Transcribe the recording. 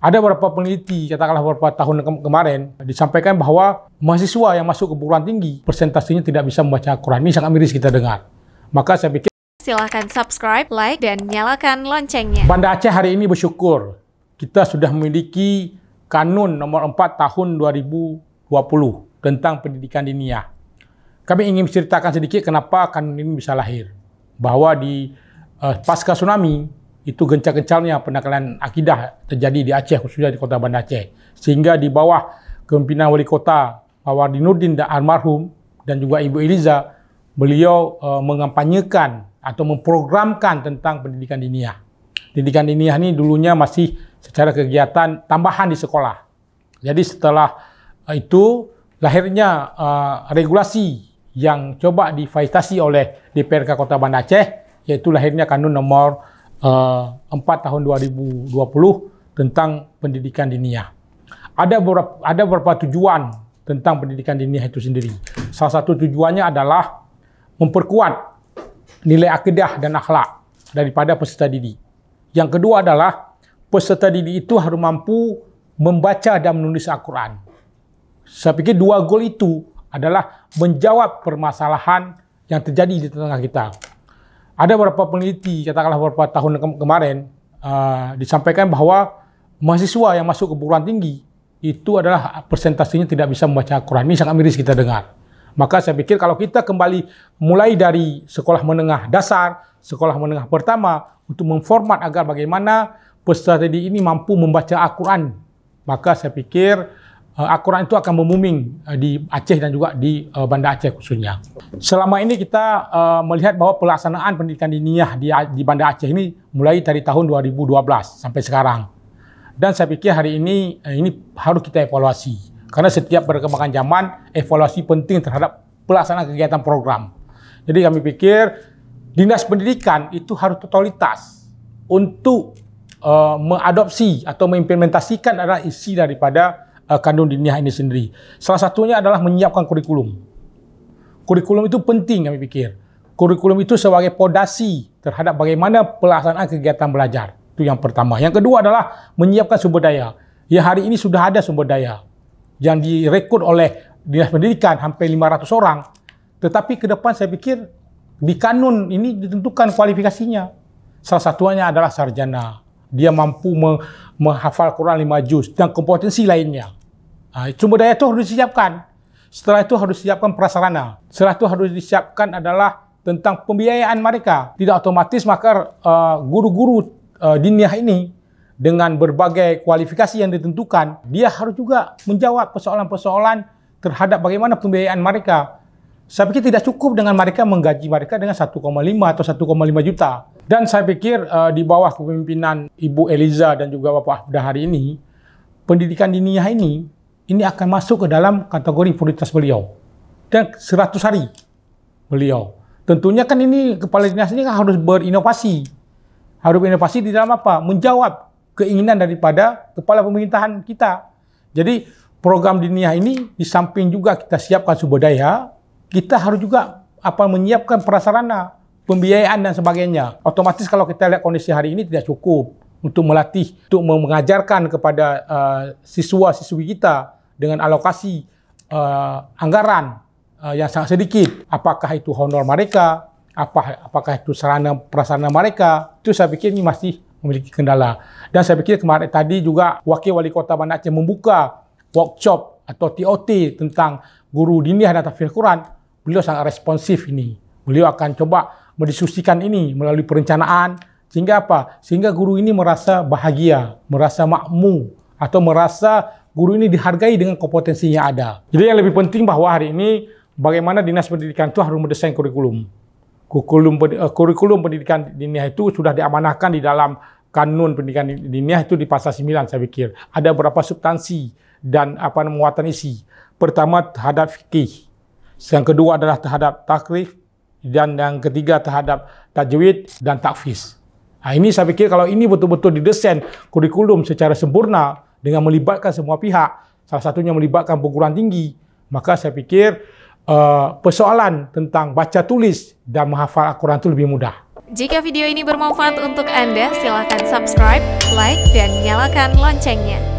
Ada beberapa peneliti, katakanlah beberapa tahun kemarin, disampaikan bahawa mahasiswa yang masuk ke perguruan tinggi, persentasenya tidak bisa membaca Al-Quran. Ini sangat miris kita dengar. Maka saya pikir, silahkan subscribe, like, dan nyalakan loncengnya. Banda Aceh hari ini bersyukur kita sudah memiliki Kanun nomor 4 tahun 2020 tentang pendidikan diniyah. Kami ingin menceritakan sedikit kenapa kanun ini bisa lahir. Bahawa di pasca tsunami, itu gencang-gencangnya penakalan akidah terjadi di Aceh, khususnya di kota Banda Aceh. Sehingga di bawah kepimpinan wali kota Mawardinuddin dan almarhum dan juga Ibu Eliza, beliau mengampanyekan atau memprogramkan tentang pendidikan diniyah. Pendidikan diniyah ini dulunya masih secara kegiatan tambahan di sekolah. Jadi setelah itu lahirnya regulasi yang coba difasilitasi oleh DPRK Kota Banda Aceh, yaitu lahirnya Kanun nomor 4 tahun 2020 tentang pendidikan diniyah. Ada beberapa tujuan tentang pendidikan diniyah itu sendiri. Salah satu tujuannya adalah memperkuat nilai akidah dan akhlak daripada peserta didik. Yang kedua adalah peserta didik itu harus mampu membaca dan menulis Al-Quran. Saya pikir dua goal itu adalah menjawab permasalahan yang terjadi di tengah kita. Ada beberapa peneliti, katakanlah beberapa tahun kemarin, disampaikan bahawa mahasiswa yang masuk ke perguruan tinggi itu adalah persentasenya tidak bisa membaca Al-Quran. Ini sangat miris kita dengar. Maka saya pikir kalau kita kembali mulai dari sekolah menengah dasar, sekolah menengah pertama, untuk memformat agar bagaimana peserta didik ini mampu membaca Al-Quran, maka saya pikir Al-Quran itu akan memuming di Aceh dan juga di Banda Aceh khususnya. Selama ini kita melihat bahawa pelaksanaan pendidikan diniyah di Banda Aceh ini mulai dari tahun 2012 sampai sekarang. Dan saya pikir hari ini harus kita evaluasi. Karena setiap perkembangan zaman, evaluasi penting terhadap pelaksanaan kegiatan program. Jadi kami pikir Dinas Pendidikan itu harus totalitas untuk mengadopsi atau mengimplementasikan adalah isi daripada Kanun diniyah ini sendiri. Salah satunya adalah menyiapkan kurikulum. Kurikulum itu penting kami pikir. Kurikulum itu sebagai fondasi terhadap bagaimana pelaksanaan kegiatan belajar. Itu yang pertama. Yang kedua adalah menyiapkan sumber daya. Ya, hari ini sudah ada sumber daya yang direkrut oleh Dinas Pendidikan hampir 500 orang. Tetapi ke depan saya pikir di kanun ini ditentukan kualifikasinya. Salah satunya adalah sarjana. Dia mampu menghafal Quran 5 juz dan kompetensi lainnya. Sumber daya itu harus disiapkan. Setelah itu harus disiapkan prasarana. Setelah itu harus disiapkan adalah tentang pembiayaan mereka. Tidak otomatis maka guru-guru diniyah ini dengan berbagai kualifikasi yang ditentukan, dia harus juga menjawab persoalan-persoalan terhadap bagaimana pembiayaan mereka. Saya pikir tidak cukup dengan mereka menggaji mereka dengan 1,5 atau 1,5 juta. Dan saya pikir di bawah kepemimpinan Ibu Eliza dan juga Bapak Abdah hari ini, pendidikan diniyah ini akan masuk ke dalam kategori prioritas beliau. Dan 100 hari beliau. Tentunya kan ini Kepala Dinas ini kan harus berinovasi. Harus berinovasi di dalam apa? Menjawab keinginan daripada Kepala Pemerintahan kita. Jadi program diniyah ini di samping juga kita siapkan sumber daya, kita harus juga menyiapkan prasarana, pembiayaan dan sebagainya. Otomatis kalau kita lihat kondisi hari ini tidak cukup untuk melatih, untuk mengajarkan kepada siswa-siswi kita dengan alokasi anggaran yang sangat sedikit. Apakah itu honor mereka, apakah itu sarana prasarana mereka, itu saya pikir ini masih memiliki kendala. Dan saya pikir kemarin tadi juga Wakil Wali Kota Banda Aceh membuka workshop atau TOT tentang guru diniyah dan tahfidz Quran. Beliau sangat responsif ini. Beliau akan coba mendiskusikan ini melalui perencanaan. Sehingga apa? Sehingga guru ini merasa bahagia, merasa makmur, atau merasa guru ini dihargai dengan kompetensinya ada. Jadi yang lebih penting bahwa hari ini bagaimana Dinas Pendidikan itu harus mendesain kurikulum. Kurikulum pendidikan diniyah itu sudah diamanahkan di dalam Kanun Pendidikan Diniyah itu di pasal 9 saya pikir. Ada beberapa substansi dan muatan isi. Pertama terhadap fikih. Yang kedua adalah terhadap takrif, dan yang ketiga terhadap tajwid dan tahfiz. Ini saya pikir kalau ini betul-betul didesain kurikulum secara sempurna dengan melibatkan semua pihak, salah satunya melibatkan perguruan tinggi, maka saya pikir persoalan tentang baca tulis dan menghafal Al-Quran itu lebih mudah. Jika video ini bermanfaat untuk Anda, silakan subscribe, like, dan nyalakan loncengnya.